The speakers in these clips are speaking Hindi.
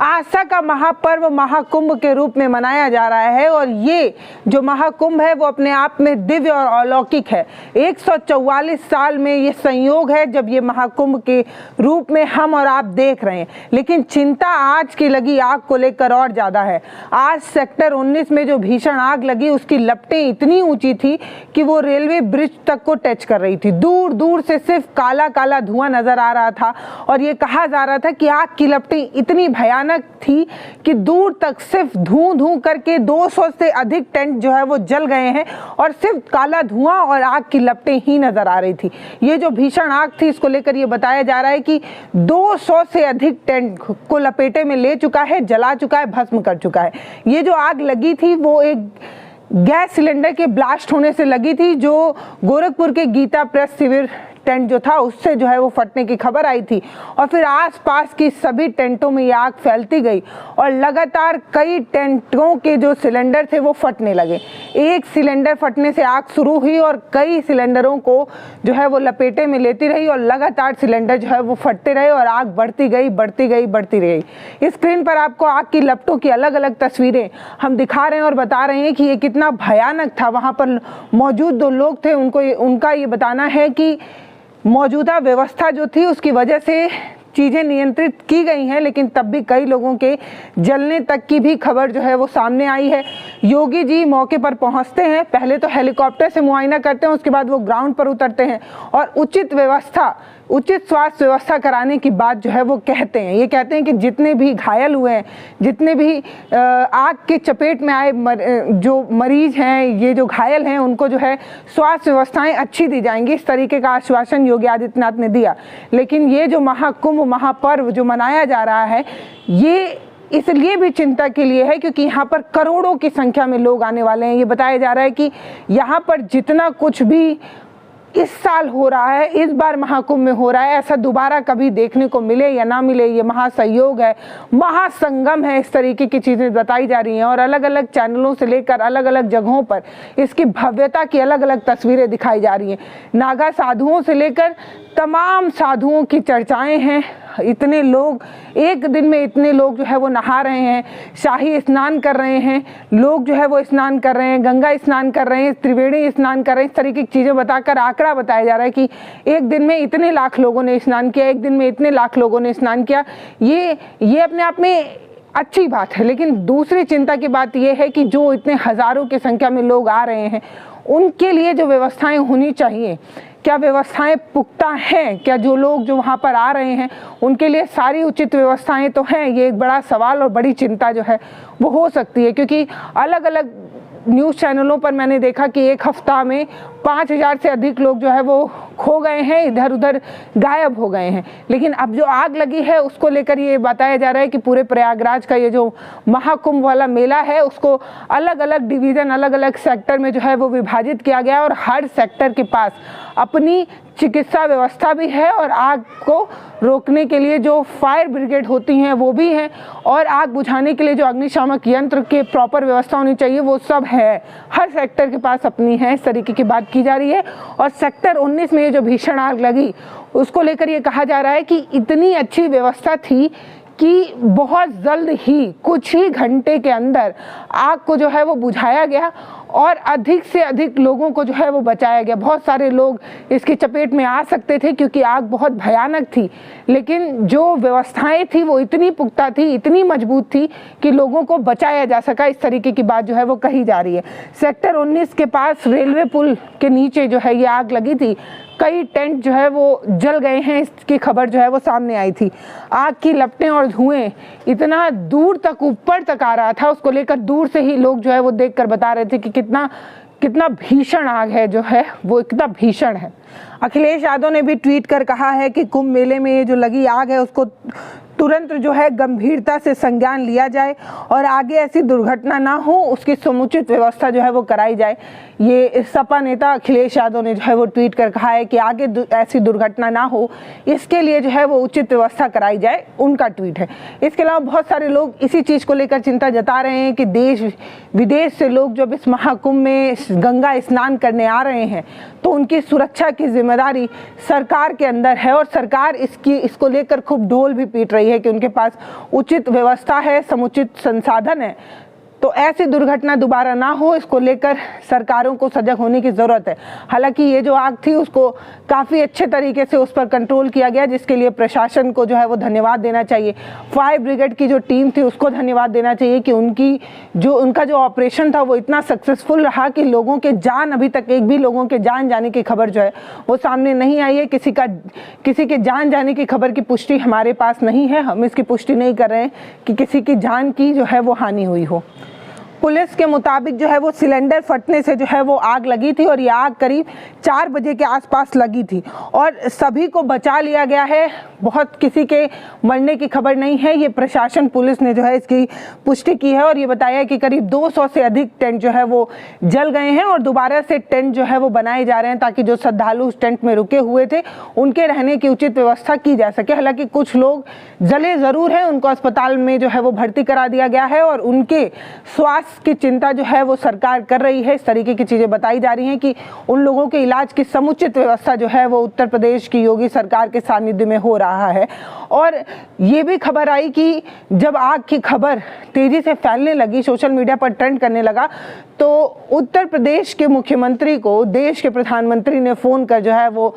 आस्था का महापर्व महाकुंभ के रूप में मनाया जा रहा है और ये जो महाकुंभ है वो अपने आप में दिव्य और अलौकिक है। 144 साल में ये संयोग है जब ये महाकुंभ के रूप में हम और आप देख रहे हैं। लेकिन चिंता आज की लगी आग को लेकर और ज्यादा है। आज सेक्टर 19 में जो भीषण आग लगी उसकी लपटें इतनी ऊंची थी कि वो रेलवे ब्रिज तक को टच कर रही थी। दूर दूर से सिर्फ काला काला धुआं नजर आ रहा था और ये कहा जा रहा था कि आग की लपटें इतनी भयानक थी कि दूर तक सिर्फ धुआं धुआं करके 200 से अधिक टेंट जो है वो जल गए हैं और सिर्फ काला धुआं और आग की लपटें ही नजर आ रही थी। ये जो भीषण आग थी इसको लेकर ये बताया जा रहा है कि 200 से अधिक टेंट को लपेटे में ले चुका है, जला चुका है, भस्म कर चुका है। ये जो आग लगी थी वो एक गैस सिलेंडर के ब्लास्ट होने से लगी थी जो गोरखपुर के गीता प्रेस शिविर टेंट जो था उससे जो है वो फटने की खबर आई थी और फिर आसपास की सभी टेंटों में ये आग फैलती गई और लगातार कई टेंटों के जो सिलेंडर थे वो फटने लगे। एक सिलेंडर फटने से आग शुरू हुई और कई सिलेंडरों को जो है वो लपेटे में लेती रही और लगातार सिलेंडर जो है वो फटते रहे और आग बढ़ती गई बढ़ती गई बढ़ती रही। स्क्रीन पर आपको आग की लपटों की अलग अलग तस्वीरें हम दिखा रहे हैं और बता रहे हैं कि ये कितना भयानक था। वहाँ पर मौजूद दो लोग थे, उनका ये बताना है कि मौजूदा व्यवस्था जो थी उसकी वजह से चीज़ें नियंत्रित की गई हैं, लेकिन तब भी कई लोगों के जलने तक की भी खबर जो है वो सामने आई है। योगी जी मौके पर पहुंचते हैं, पहले तो हेलीकॉप्टर से मुआयना करते हैं, उसके बाद वो ग्राउंड पर उतरते हैं और उचित स्वास्थ्य व्यवस्था कराने की बात जो है वो कहते हैं। ये कहते हैं कि जितने भी घायल हुए हैं, जितने भी आग के चपेट में आए जो मरीज हैं, ये जो घायल हैं, उनको जो है स्वास्थ्य व्यवस्थाएं अच्छी दी जाएंगी, इस तरीके का आश्वासन योगी आदित्यनाथ ने दिया। लेकिन ये जो महाकुंभ महापर्व जो मनाया जा रहा है ये इसलिए भी चिंता के लिए है क्योंकि यहाँ पर करोड़ों की संख्या में लोग आने वाले हैं। ये बताया जा रहा है कि यहाँ पर जितना कुछ भी इस साल हो रहा है, इस बार महाकुंभ में हो रहा है, ऐसा दोबारा कभी देखने को मिले या ना मिले। ये महासंयोग है, महासंगम है, इस तरीके की चीज़ें बताई जा रही हैं और अलग अलग चैनलों से लेकर अलग अलग जगहों पर इसकी भव्यता की अलग अलग तस्वीरें दिखाई जा रही हैं। नागा साधुओं से लेकर तमाम साधुओं की चर्चाएं हैं। इतने लोग एक दिन में इतने लोग जो है वो नहा रहे हैं, शाही स्नान कर रहे हैं, लोग जो है वो स्नान कर रहे हैं, गंगा स्नान कर रहे हैं, त्रिवेणी स्नान कर रहे हैं। इस तरीके की चीज़ें बताकर आंकड़ा बताया जा रहा है कि एक दिन में इतने लाख लोगों ने स्नान किया, एक दिन में इतने लाख लोगों ने स्नान किया। ये अपने आप में अच्छी बात है, लेकिन दूसरी चिंता की बात यह है कि जो इतने हज़ारों की संख्या में लोग आ रहे हैं उनके लिए जो व्यवस्थाएं होनी चाहिए, क्या व्यवस्थाएं पुख्ता हैं? क्या जो लोग जो वहाँ पर आ रहे हैं उनके लिए सारी उचित व्यवस्थाएं तो हैं? ये एक बड़ा सवाल और बड़ी चिंता जो है वो हो सकती है क्योंकि अलग अलग न्यूज़ चैनलों पर मैंने देखा कि एक हफ्ता में 5000 से अधिक लोग जो है वो खो गए हैं, इधर उधर गायब हो गए हैं। लेकिन अब जो आग लगी है उसको लेकर ये बताया जा रहा है कि पूरे प्रयागराज का ये जो महाकुंभ वाला मेला है उसको अलग अलग डिवीज़न, अलग अलग सेक्टर में जो है वो विभाजित किया गया और हर सेक्टर के पास अपनी चिकित्सा व्यवस्था भी है और आग को रोकने के लिए जो फायर ब्रिगेड होती हैं वो भी हैं और आग बुझाने के लिए जो अग्निशामक यंत्र के प्रॉपर व्यवस्था होनी चाहिए वो सब है। हर सेक्टर के पास अपनी है, इस तरीके की बात की जा रही है। और सेक्टर 19 में ये जो भीषण आग लगी उसको लेकर ये कहा जा रहा है कि इतनी अच्छी व्यवस्था थी कि बहुत जल्द ही कुछ ही घंटे के अंदर आग को जो है वो बुझाया गया और अधिक से अधिक लोगों को जो है वो बचाया गया। बहुत सारे लोग इसकी चपेट में आ सकते थे क्योंकि आग बहुत भयानक थी, लेकिन जो व्यवस्थाएं थी वो इतनी पुख्ता थी, इतनी मजबूत थी कि लोगों को बचाया जा सका। इस तरीके की बात जो है वो कही जा रही है। सेक्टर 19 के पास रेलवे पुल के नीचे जो है ये आग लगी थी, कई टेंट जो है वो जल गए हैं, इसकी खबर जो है वो सामने आई थी। आग की लपटें और धुएं इतना दूर तक ऊपर तक आ रहा था, उसको लेकर दूर से ही लोग जो है वो देखकर बता रहे थे कि कितना भीषण आग है, जो है वो इतना भीषण है। अखिलेश यादव ने भी ट्वीट कर कहा है कि कुंभ मेले में ये जो लगी आग है उसको तुरंत जो है गंभीरता से संज्ञान लिया जाए और आगे ऐसी दुर्घटना ना हो उसकी समुचित व्यवस्था जो है वो कराई जाए। ये सपा नेता अखिलेश यादव ने जो है वो ट्वीट कर कहा है कि आगे ऐसी दुर्घटना ना हो इसके लिए जो है वो उचित व्यवस्था कराई जाए, उनका ट्वीट है। इसके अलावा बहुत सारे लोग इसी चीज़ को लेकर चिंता जता रहे हैं कि देश विदेश से लोग जब इस महाकुंभ में गंगा स्नान करने आ रहे हैं तो उनकी सुरक्षा की जिम्मेदारी सरकार के अंदर है और सरकार इसको लेकर खूब ढोल भी पीट रही है। है कि उनके पास उचित व्यवस्था है, समुचित संसाधन है। तो ऐसी दुर्घटना दोबारा ना हो, इसको लेकर सरकारों को सजग होने की ज़रूरत है। हालांकि ये जो आग थी उसको काफ़ी अच्छे तरीके से उस पर कंट्रोल किया गया, जिसके लिए प्रशासन को जो है वो धन्यवाद देना चाहिए। फायर ब्रिगेड की जो टीम थी उसको धन्यवाद देना चाहिए कि उनका जो ऑपरेशन था वो इतना सक्सेसफुल रहा कि लोगों के जान, अभी तक एक भी लोगों के जान जाने की खबर जो है वो सामने नहीं आई है। किसी के जान जाने की खबर की पुष्टि हमारे पास नहीं है। हम इसकी पुष्टि नहीं कर रहे हैं कि किसी की जान की जो है वो हानि हुई हो। पुलिस के मुताबिक जो है वो सिलेंडर फटने से जो है वो आग लगी थी और ये आग करीब 4 बजे के आसपास लगी थी और सभी को बचा लिया गया है। बहुत किसी के मरने की खबर नहीं है। ये प्रशासन, पुलिस ने जो है इसकी पुष्टि की है और ये बताया है कि करीब 200 से अधिक टेंट जो है वो जल गए हैं और दोबारा से टेंट जो है वो बनाए जा रहे हैं ताकि जो श्रद्धालु उस टेंट में रुके हुए थे उनके रहने की उचित व्यवस्था की जा सके। हालांकि कुछ लोग जले ज़रूर हैं, उनको अस्पताल में जो है वो भर्ती करा दिया गया है और उनके स्वास्थ्य की चिंता जो है वो सरकार कर रही है। इस तरीके की चीजें बताई जा रही हैं कि उन लोगों के इलाज की समुचित व्यवस्था जो है वो उत्तर प्रदेश की योगी सरकार के सानिध्य में हो रहा है। और ये भी खबर आई कि जब आग की खबर तेजी से फैलने लगी, सोशल मीडिया पर ट्रेंड करने लगा, तो उत्तर प्रदेश के मुख्यमंत्री को देश के प्रधानमंत्री ने फोन कर जो है वो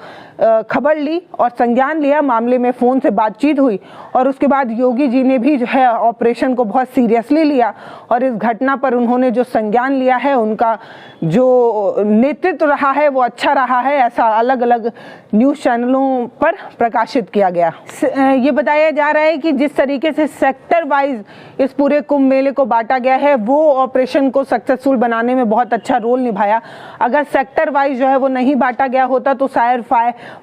खबर ली और संज्ञान लिया। मामले में फोन से बातचीत हुई और उसके बाद योगी जी ने भी जो है ऑपरेशन को बहुत सीरियसली लिया और इस घटना पर उन्होंने जो संज्ञान लिया है, उनका जो नेतृत्व रहा है वो अच्छा रहा है, ऐसा अलग अलग न्यूज़ चैनलों पर प्रकाशित किया गया। ये बताया जा रहा है कि जिस तरीके से सेक्टर वाइज इस पूरे कुंभ मेले को बांटा गया है वो ऑपरेशन को सक्सेसफुल बनाने में बहुत अच्छा रोल निभाया। अगर सेक्टर वाइज जो है वो नहीं बांटा गया होता तो शायद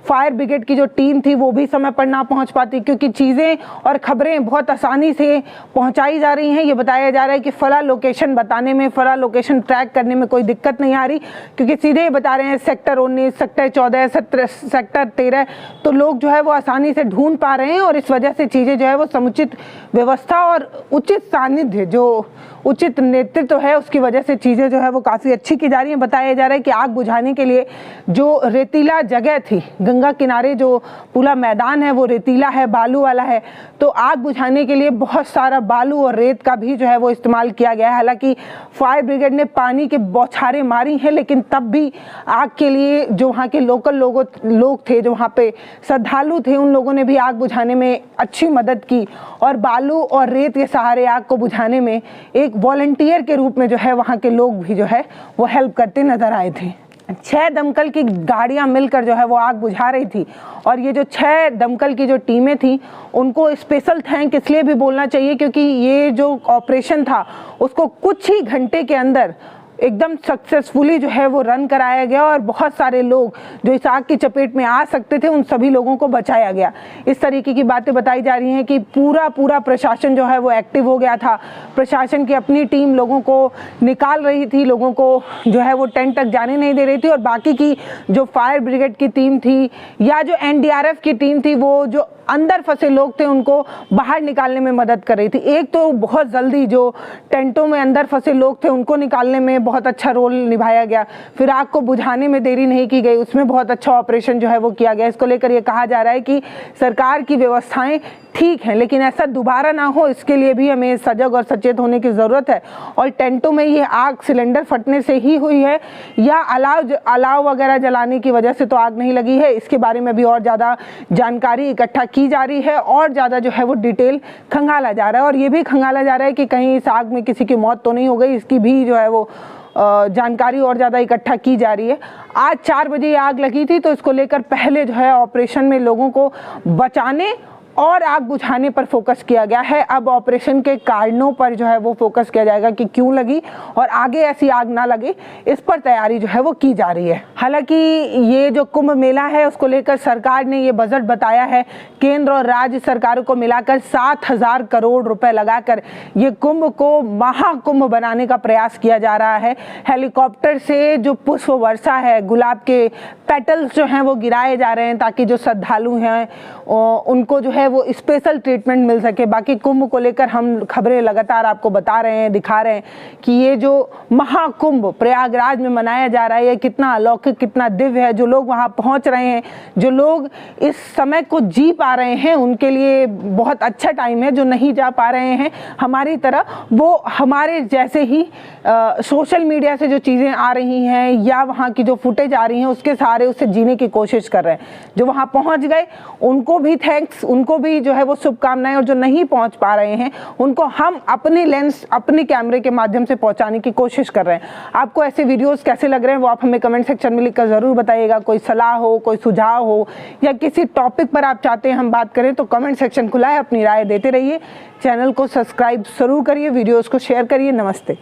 फायर ब्रिगेड की जो टीम थी वो भी समय पर ना पहुंच पाती, क्योंकि चीज़ें और खबरें बहुत आसानी से पहुंचाई जा रही हैं। ये बताया जा रहा है कि फला लोकेशन बताने में, फला लोकेशन ट्रैक करने में कोई दिक्कत नहीं आ रही, क्योंकि सीधे बता रहे हैं सेक्टर 19, सेक्टर 14, सेक्टर 13, तो लोग जो है वो आसानी से ढूंढ पा रहे हैं और इस वजह से चीज़ें जो है वो समुचित व्यवस्था और उचित सानिध्य, जो उचित नेतृत्व है, उसकी वजह से चीज़ें जो है वो काफ़ी अच्छी की जा रही हैं। बताया जा रहा है कि आग बुझाने के लिए जो रेतीला जगह थी, गंगा किनारे जो पूरा मैदान है वो रेतीला है, बालू वाला है, तो आग बुझाने के लिए बहुत सारा बालू और रेत का भी जो है वो इस्तेमाल किया गया है। हालांकि फायर ब्रिगेड ने पानी के बौछारें मारी हैं, लेकिन तब भी आग के लिए जो वहाँ के लोकल लोग थे, जो वहाँ पे श्रद्धालु थे, उन लोगों ने भी आग बुझाने में अच्छी मदद की और बालू और रेत के सहारे आग को बुझाने में एक वॉलंटियर के रूप में जो है वहाँ के लोग भी जो है वो हेल्प करते नजर आए थे। 6 दमकल की गाड़ियां मिलकर जो है वो आग बुझा रही थी और ये जो 6 दमकल की जो टीमें थी उनको स्पेशल थैंक इसलिए भी बोलना चाहिए क्योंकि ये जो ऑपरेशन था उसको कुछ ही घंटे के अंदर एकदम सक्सेसफुली जो है वो रन कराया गया और बहुत सारे लोग जो इस आग की चपेट में आ सकते थे उन सभी लोगों को बचाया गया। इस तरीके की बातें बताई जा रही हैं कि पूरा प्रशासन जो है वो एक्टिव हो गया था। प्रशासन की अपनी टीम लोगों को निकाल रही थी, लोगों को जो है वो टेंट तक जाने नहीं दे रही थी और बाकी की जो फायर ब्रिगेड की टीम थी या जो NDRF की टीम थी वो जो अंदर फंसे लोग थे उनको बाहर निकालने में मदद कर रही थी। एक तो बहुत जल्दी जो टेंटों में अंदर फंसे लोग थे उनको निकालने में बहुत अच्छा रोल निभाया गया, फिर आग को बुझाने में देरी नहीं की गई, उसमें बहुत अच्छा ऑपरेशन जो है वो किया गया। इसको लेकर ये कहा जा रहा है कि सरकार की व्यवस्थाएं ठीक है, लेकिन ऐसा दोबारा ना हो इसके लिए भी हमें सजग और सचेत होने की ज़रूरत है। और टेंटों में ये आग सिलेंडर फटने से ही हुई है या अलाव वगैरह जलाने की वजह से तो आग नहीं लगी है, इसके बारे में भी और ज़्यादा जानकारी इकट्ठा की जा रही है और ज़्यादा जो है वो डिटेल खंगाला जा रहा है। और ये भी खंगाला जा रहा है कि कहीं इस आग में किसी की मौत तो नहीं हो गई, इसकी भी जो है वो जानकारी और ज़्यादा इकट्ठा की जा रही है। आज 4 बजे आग लगी थी, तो इसको लेकर पहले जो है ऑपरेशन में लोगों को बचाने और आग बुझाने पर फोकस किया गया है। अब ऑपरेशन के कारणों पर जो है वो फोकस किया जाएगा कि क्यों लगी और आगे ऐसी आग ना लगे, इस पर तैयारी जो है वो की जा रही है। हालांकि ये जो कुंभ मेला है उसको लेकर सरकार ने ये बजट बताया है, केंद्र और राज्य सरकारों को मिलाकर 7,000 करोड़ रुपए लगाकर ये कुंभ को महाकुंभ बनाने का प्रयास किया जा रहा है। हेलीकॉप्टर से जो पुष्प वर्षा है, गुलाब के पेटल्स जो हैं वो गिराए जा रहे हैं ताकि जो श्रद्धालु हैं उनको जो है है वो स्पेशल ट्रीटमेंट मिल सके। बाकी कुंभ को लेकर हम खबरें लगातार आपको बता रहे हैं, दिखा रहे हैं कि ये जो महाकुंभ प्रयागराज में मनाया जा रहा है ये कितना अलौकिक, कितना दिव्य है। जो लोग वहाँ पहुँच रहे हैं, जो लोग इस समय को जी पा रहे हैं, उनके लिए बहुत अच्छा टाइम है। जो नहीं जा पा रहे हैं हमारी तरह, वो हमारे जैसे ही सोशल मीडिया से जो चीज़ें आ रही हैं या वहाँ की जो फुटेज आ रही हैं उसके सहारे उससे जीने की कोशिश कर रहे हैं। जो वहाँ पहुँच गए उनको भी थैंक्स, उनको भी जो है वो शुभकामनाएं, और जो नहीं पहुँच पा रहे हैं उनको हम अपनी लेंस, अपने कैमरे के माध्यम से पहुँचाने की कोशिश कर रहे हैं। आपको ऐसे वीडियोस कैसे लग रहे हैं वो आप हमें कमेंट सेक्शन में लिखकर ज़रूर बताइएगा। कोई सलाह हो, कोई सुझाव हो या किसी टॉपिक पर आप चाहते हैं हम बात करें तो कमेंट सेक्शन खुला है, अपनी राय देते रहिए। चैनल को सब्सक्राइब ज़रूर करिए, वीडियोज़ को शेयर करिए। नमस्ते।